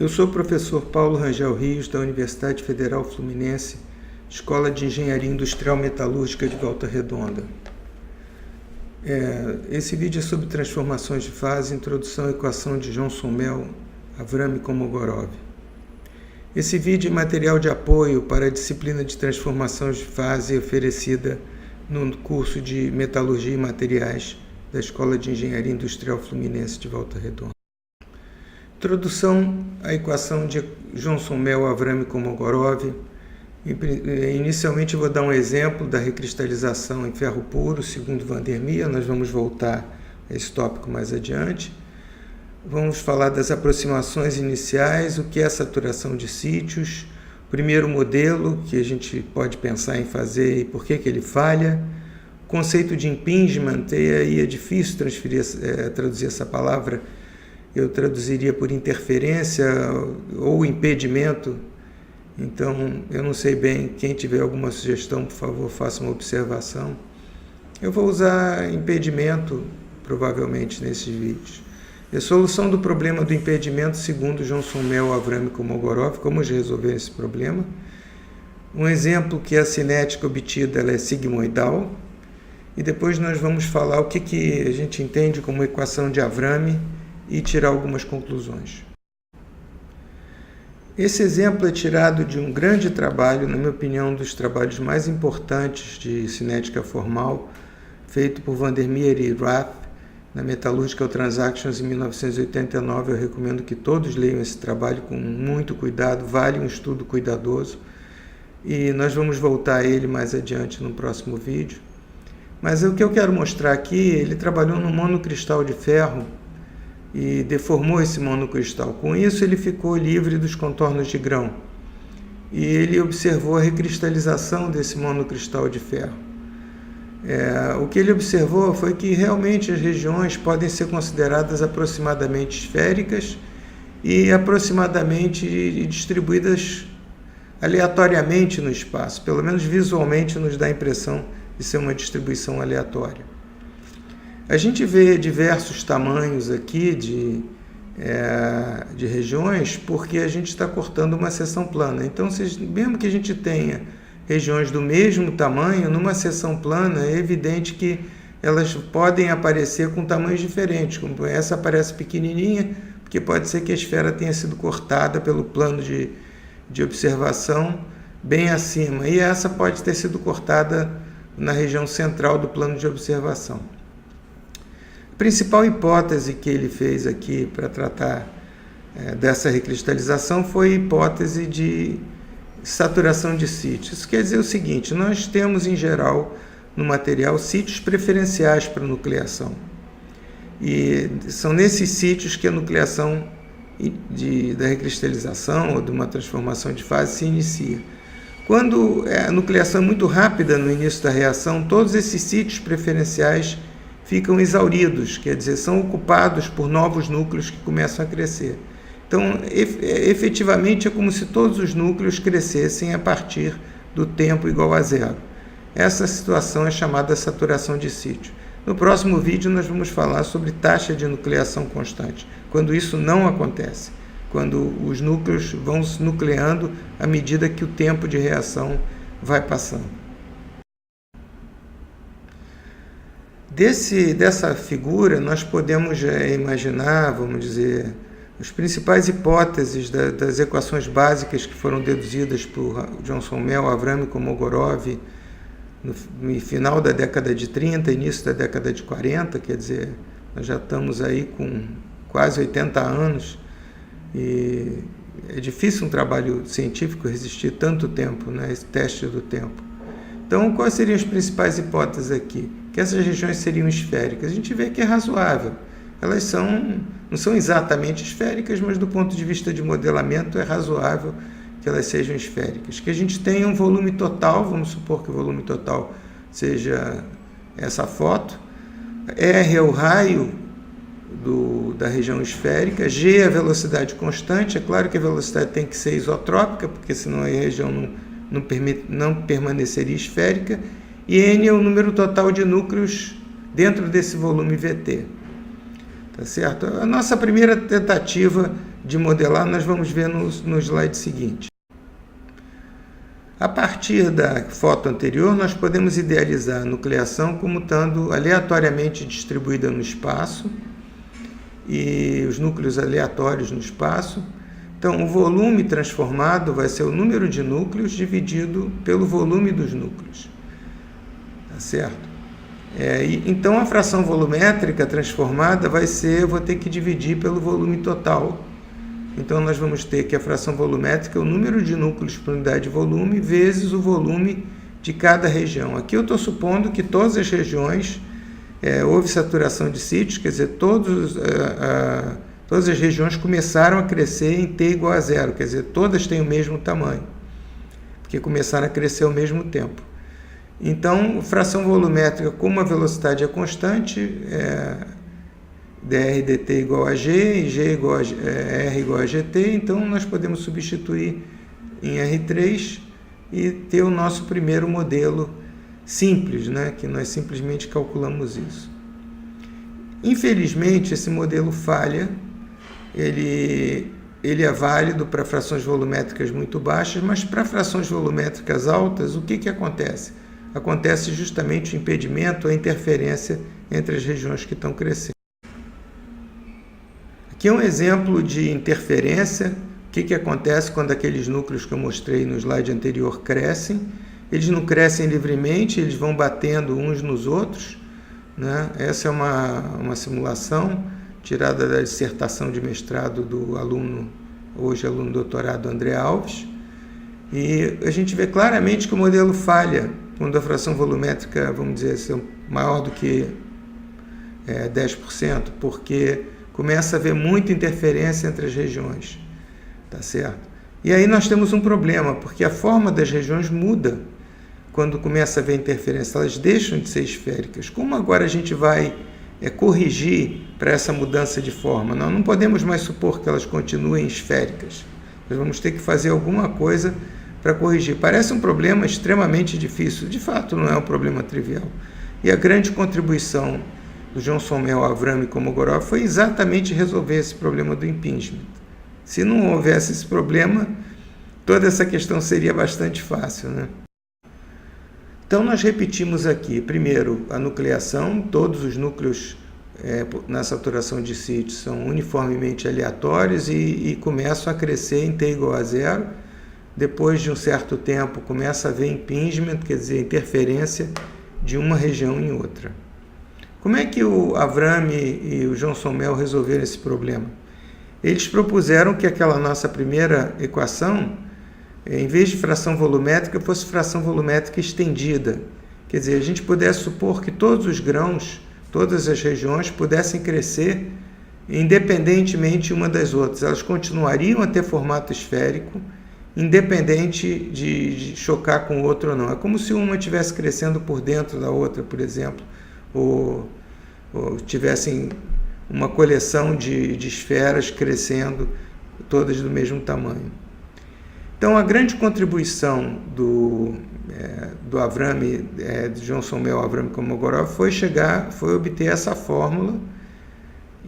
Eu sou o professor Paulo Rangel Rios, da Universidade Federal Fluminense, Escola de Engenharia Industrial Metalúrgica de Volta Redonda. Esse vídeo é sobre transformações de fase, introdução à equação de Johnson-Mel, Avram e Kolmogorov. Esse vídeo é material de apoio para a disciplina de transformações de fase oferecida no curso de Metalurgia e Materiais da Escola de Engenharia Industrial Fluminense de Volta Redonda. Introdução à equação de Johnson-Mel, Avram e Kolmogorov. Inicialmente vou dar um exemplo da recristalização em ferro puro, segundo Van der Meer. Nós vamos voltar a esse tópico mais adiante. Vamos falar das aproximações iniciais, o que é saturação de sítios, o primeiro modelo que a gente pode pensar em fazer e por que ele falha, o conceito de impingement, e aí é difícil traduzir essa palavra, eu traduziria por interferência ou impedimento. Então, eu não sei bem, quem tiver alguma sugestão, por favor, faça uma observação. Eu vou usar impedimento, provavelmente, nesses vídeos. E a solução do problema do impedimento, segundo Johnson-Mel, Avram e Kolmogorov, como resolver esse problema. Um exemplo que a cinética obtida ela é sigmoidal. E depois nós vamos falar o que a gente entende como equação de Avram e tirar algumas conclusões. Esse exemplo é tirado de um grande trabalho, na minha opinião, um dos trabalhos mais importantes de cinética formal, feito por Van der Meer e Rath, na Metallurgical Transactions em 1989. Eu recomendo que todos leiam esse trabalho com muito cuidado, vale um estudo cuidadoso, e nós vamos voltar a ele mais adiante no próximo vídeo. Mas o que eu quero mostrar aqui, ele trabalhou no monocristal de ferro, e deformou esse monocristal. Com isso, ele ficou livre dos contornos de grão. E ele observou a recristalização desse monocristal de ferro. O que ele observou foi que realmente as regiões podem ser consideradas aproximadamente esféricas e aproximadamente distribuídas aleatoriamente no espaço. Pelo menos visualmente nos dá a impressão de ser uma distribuição aleatória. A gente vê diversos tamanhos aqui de regiões porque a gente está cortando uma seção plana. Então, mesmo que a gente tenha regiões do mesmo tamanho, numa seção plana é evidente que elas podem aparecer com tamanhos diferentes. Como essa aparece pequenininha, porque pode ser que a esfera tenha sido cortada pelo plano de observação bem acima. E essa pode ter sido cortada na região central do plano de observação. A principal hipótese que ele fez aqui para tratar dessa recristalização foi a hipótese de saturação de sítios. Isso quer dizer o seguinte: nós temos em geral no material sítios preferenciais para nucleação. E são nesses sítios que a nucleação da recristalização ou de uma transformação de fase se inicia. Quando a nucleação é muito rápida no início da reação, todos esses sítios preferenciais ficam exauridos, quer dizer, são ocupados por novos núcleos que começam a crescer. Então, efetivamente, é como se todos os núcleos crescessem a partir do tempo igual a zero. Essa situação é chamada saturação de sítio. No próximo vídeo, nós vamos falar sobre taxa de nucleação constante, quando isso não acontece, quando os núcleos vão se nucleando à medida que o tempo de reação vai passando. Dessa figura, nós podemos imaginar, vamos dizer, as principais hipóteses das equações básicas que foram deduzidas por Johnson-Mel, Avram e Kolmogorov no final da década de 30, início da década de 40, quer dizer, nós já estamos aí com quase 80 anos, e é difícil um trabalho científico resistir tanto tempo, né, esse teste do tempo. Então, quais seriam as principais hipóteses aqui? Que essas regiões seriam esféricas. A gente vê que é razoável. Elas não são exatamente esféricas, mas do ponto de vista de modelamento é razoável que elas sejam esféricas. Que a gente tenha um volume total, vamos supor que o volume total seja essa foto. R é o raio da região esférica, G é a velocidade constante. É claro que a velocidade tem que ser isotrópica, porque senão a região não permaneceria esférica, e N é o número total de núcleos dentro desse volume VT. Tá certo? A nossa primeira tentativa de modelar nós vamos ver no slide seguinte. A partir da foto anterior, nós podemos idealizar a nucleação como estando aleatoriamente distribuída no espaço e os núcleos aleatórios no espaço. Então, o volume transformado vai ser o número de núcleos dividido pelo volume dos núcleos. Tá certo? Então, a fração volumétrica transformada vai ser, eu vou ter que dividir pelo volume total. Então, nós vamos ter que a fração volumétrica é o número de núcleos por unidade de volume vezes o volume de cada região. Aqui eu estou supondo que todas as regiões houve saturação de sítios, quer dizer, todas as regiões começaram a crescer em T igual a zero, quer dizer, todas têm o mesmo tamanho, porque começaram a crescer ao mesmo tempo. Então, fração volumétrica, como a velocidade é constante, dr dt igual a g, e g igual a r igual a gt, então nós podemos substituir em R3 e ter o nosso primeiro modelo simples, né, que nós simplesmente calculamos isso. Infelizmente, esse modelo falha, ele é válido para frações volumétricas muito baixas, mas para frações volumétricas altas, o que acontece? Acontece justamente o impedimento, a interferência entre as regiões que estão crescendo. Aqui é um exemplo de interferência. O que acontece quando aqueles núcleos que eu mostrei no slide anterior crescem? Eles não crescem livremente, eles vão batendo uns nos outros, né? Essa é uma simulação tirada da dissertação de mestrado do hoje aluno doutorado André Alves, e a gente vê claramente que o modelo falha quando a fração volumétrica, vamos dizer assim, maior do que 10%, porque começa a haver muita interferência entre as regiões, tá certo? E aí nós temos um problema, porque a forma das regiões muda quando começa a haver interferência, elas deixam de ser esféricas. Como agora a gente vai corrigir para essa mudança de forma? Nós não podemos mais supor que elas continuem esféricas. Nós vamos ter que fazer alguma coisa para corrigir. Parece um problema extremamente difícil. De fato, não é um problema trivial. E a grande contribuição do Johnson, Mel, Avram e Kolmogorov foi exatamente resolver esse problema do impingement. Se não houvesse esse problema, toda essa questão seria bastante fácil, né? Então, nós repetimos aqui, primeiro, a nucleação. Todos os núcleos na saturação de sítios são uniformemente aleatórios e começam a crescer em T igual a zero. Depois de um certo tempo, começa a haver impingement, quer dizer, interferência de uma região em outra. Como é que o Avram e o Johnson Mel resolveram esse problema? Eles propuseram que aquela nossa primeira equação, em vez de fração volumétrica, fosse fração volumétrica estendida. Quer dizer, a gente pudesse supor que todos os grãos, todas as regiões pudessem crescer independentemente uma das outras. Elas continuariam a ter formato esférico, independente de chocar com o outro ou não. É como se uma estivesse crescendo por dentro da outra, por exemplo, ou tivessem uma coleção de esferas crescendo, todas do mesmo tamanho. Então, a grande contribuição do Avram, de Johnson, Mel, Avram e Kolmogorov foi obter essa fórmula,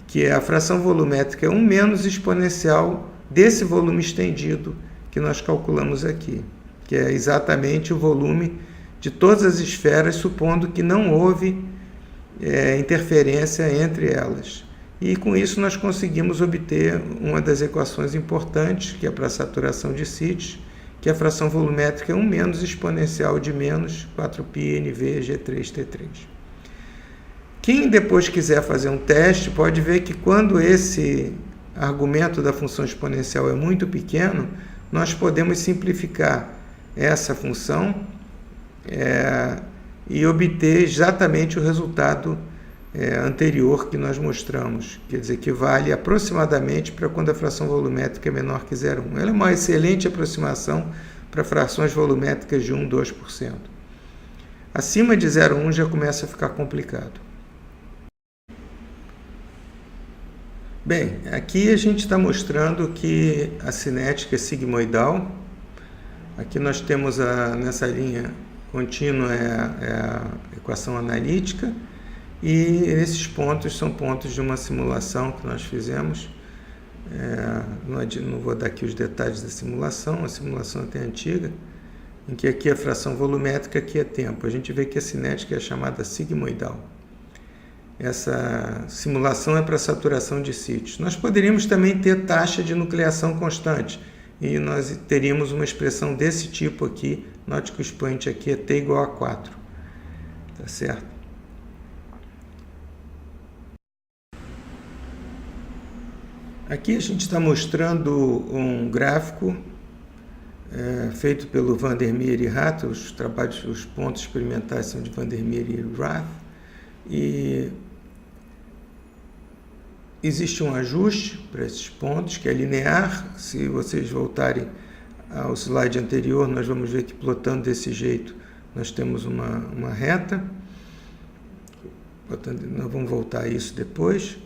que é a fração volumétrica 1 menos exponencial desse volume estendido que nós calculamos aqui, que é exatamente o volume de todas as esferas, supondo que não houve interferência entre elas. E com isso nós conseguimos obter uma das equações importantes, que é para a saturação de sítios, que é a fração volumétrica 1 menos exponencial de menos 4π NV G3T3. Quem depois quiser fazer um teste pode ver que quando esse argumento da função exponencial é muito pequeno, nós podemos simplificar essa função e obter exatamente o resultado anterior que nós mostramos, quer dizer, que vale aproximadamente para quando a fração volumétrica é menor que 0,1. Ela é uma excelente aproximação para frações volumétricas de 1, 2%. Acima de 0,1 já começa a ficar complicado. Bem, aqui a gente está mostrando que a cinética é sigmoidal. Aqui nós temos nessa linha contínua a equação analítica, e esses pontos são pontos de uma simulação que nós fizemos Não vou dar aqui os detalhes da simulação, a simulação é até antiga, em que aqui é fração volumétrica, aqui é tempo. A gente vê que a cinética é chamada sigmoidal. Essa simulação é para saturação de sítios. Nós poderíamos também ter taxa de nucleação constante, e nós teríamos uma expressão desse tipo aqui. Note que o expoente aqui é T igual a 4. Tá certo? Aqui a gente está mostrando um gráfico feito pelo Vandermeer e Rath. Os pontos experimentais são de Vandermeer e Rath. E existe um ajuste para esses pontos, que é linear. Se vocês voltarem ao slide anterior, nós vamos ver que plotando desse jeito, nós temos uma reta. Nós vamos voltar a isso depois.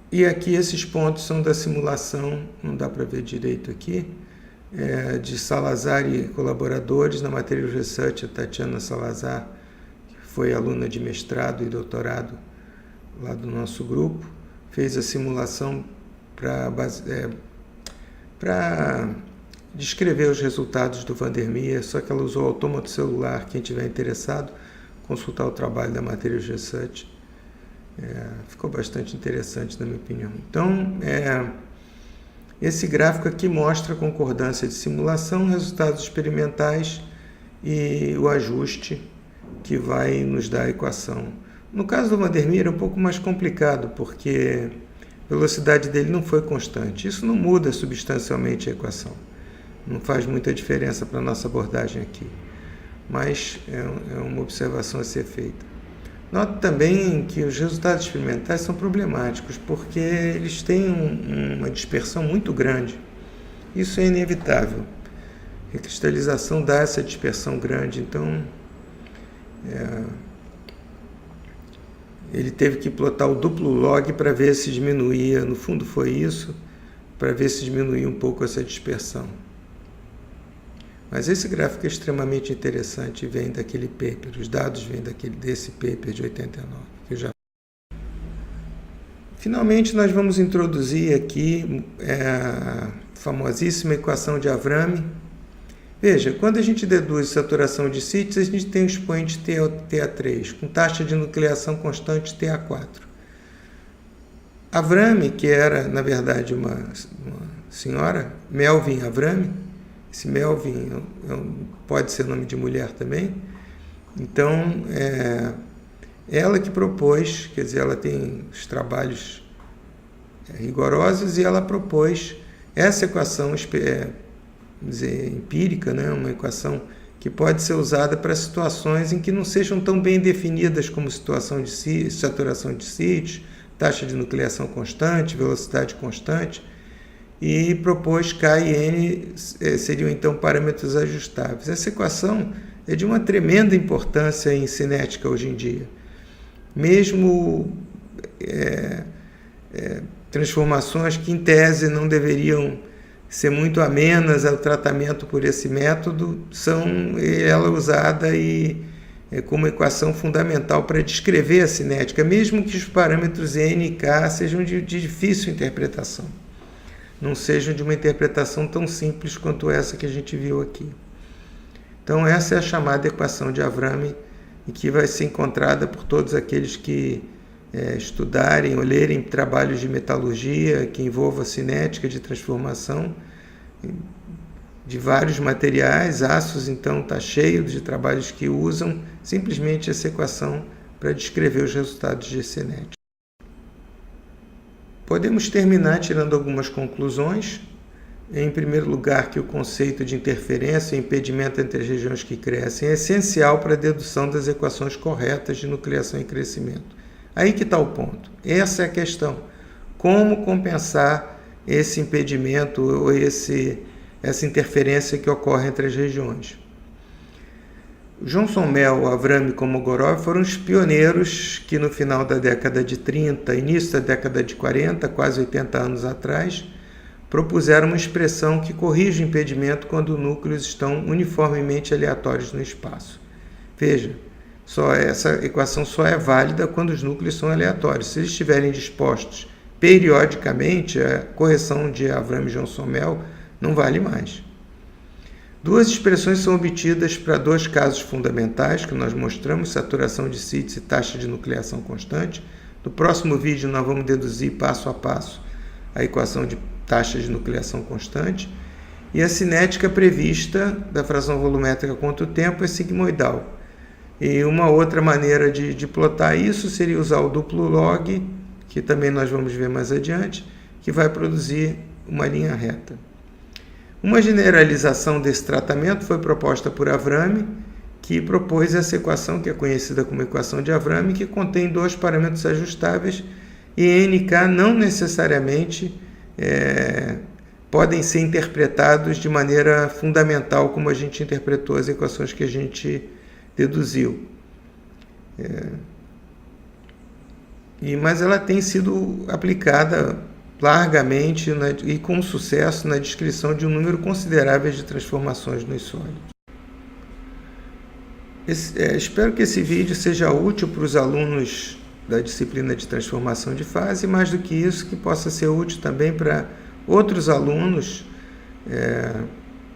E aqui esses pontos são da simulação, não dá para ver direito aqui, de Salazar e colaboradores na Material Research. A Tatiana Salazar, que foi aluna de mestrado e doutorado lá do nosso grupo, fez a simulação para descrever os resultados do Vandermeer, só que ela usou autômato celular. Quem tiver interessado, consultar o trabalho da Material Research. Ficou bastante interessante, na minha opinião. Então, esse gráfico aqui mostra a concordância de simulação, resultados experimentais e o ajuste que vai nos dar a equação. No caso do Vandermeer é um pouco mais complicado, porque a velocidade dele não foi constante. Isso não muda substancialmente a equação. Não faz muita diferença para a nossa abordagem aqui. Mas é uma observação a ser feita. Note também que os resultados experimentais são problemáticos, porque eles têm uma dispersão muito grande. Isso é inevitável. A cristalização dá essa dispersão grande, então ele teve que plotar o duplo log para ver se diminuía, no fundo foi isso, para ver se diminuía um pouco essa dispersão. Mas esse gráfico é extremamente interessante e vem daquele paper, os dados vêm desse paper de 89. Finalmente, nós vamos introduzir aqui a famosíssima equação de Avram. Veja, quando a gente deduz saturação de sítios, a gente tem o expoente TA3, com taxa de nucleação constante TA4. Avram, que era, na verdade, uma senhora, Melvin Avram. Esse Melvin pode ser nome de mulher também. Então, ela que propôs, quer dizer, ela tem os trabalhos rigorosos, e ela propôs essa equação empírica, né? Uma equação que pode ser usada para situações em que não sejam tão bem definidas como situação de saturação de sítios, taxa de nucleação constante, velocidade constante, e propôs K e N seriam então parâmetros ajustáveis. Essa equação é de uma tremenda importância em cinética hoje em dia. Mesmo transformações que em tese não deveriam ser muito amenas ao tratamento por esse método, ela é usada como equação fundamental para descrever a cinética, mesmo que os parâmetros N e K sejam de difícil interpretação. Não sejam de uma interpretação tão simples quanto essa que a gente viu aqui. Então, essa é a chamada equação de Avram, e que vai ser encontrada por todos aqueles que estudarem ou lerem trabalhos de metalurgia que envolvam a cinética de transformação de vários materiais. Aços, então, está cheio de trabalhos que usam simplesmente essa equação para descrever os resultados de cinética. Podemos terminar tirando algumas conclusões. Em primeiro lugar, que o conceito de interferência e impedimento entre as regiões que crescem é essencial para a dedução das equações corretas de nucleação e crescimento. Aí que está o ponto. Essa é a questão. Como compensar esse impedimento ou essa interferência que ocorre entre as regiões? Johnson Mel, Avram e Kolmogorov foram os pioneiros que no final da década de 30, início da década de 40, quase 80 anos atrás, propuseram uma expressão que corrige o impedimento quando núcleos estão uniformemente aleatórios no espaço. Veja, essa equação só é válida quando os núcleos são aleatórios. Se eles estiverem dispostos periodicamente, a correção de Avram-Johnson-Mel não vale mais. Duas expressões são obtidas para dois casos fundamentais que nós mostramos, saturação de síntese e taxa de nucleação constante. No próximo vídeo nós vamos deduzir passo a passo a equação de taxa de nucleação constante. E a cinética prevista da fração volumétrica contra o tempo é sigmoidal. E uma outra maneira de plotar isso seria usar o duplo log, que também nós vamos ver mais adiante, que vai produzir uma linha reta. Uma generalização desse tratamento foi proposta por Avram, que propôs essa equação, que é conhecida como equação de Avram, que contém dois parâmetros ajustáveis, e NK não necessariamente podem ser interpretados de maneira fundamental, como a gente interpretou as equações que a gente deduziu. Mas ela tem sido aplicada largamente e com sucesso na descrição de um número considerável de transformações nos sólidos. Espero que esse vídeo seja útil para os alunos da disciplina de transformação de fase, e mais do que isso, que possa ser útil também para outros alunos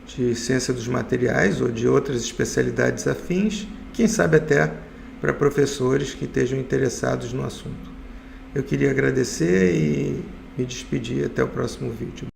de ciência dos materiais ou de outras especialidades afins, quem sabe até para professores que estejam interessados no assunto. Eu queria agradecer e me despedir até o próximo vídeo.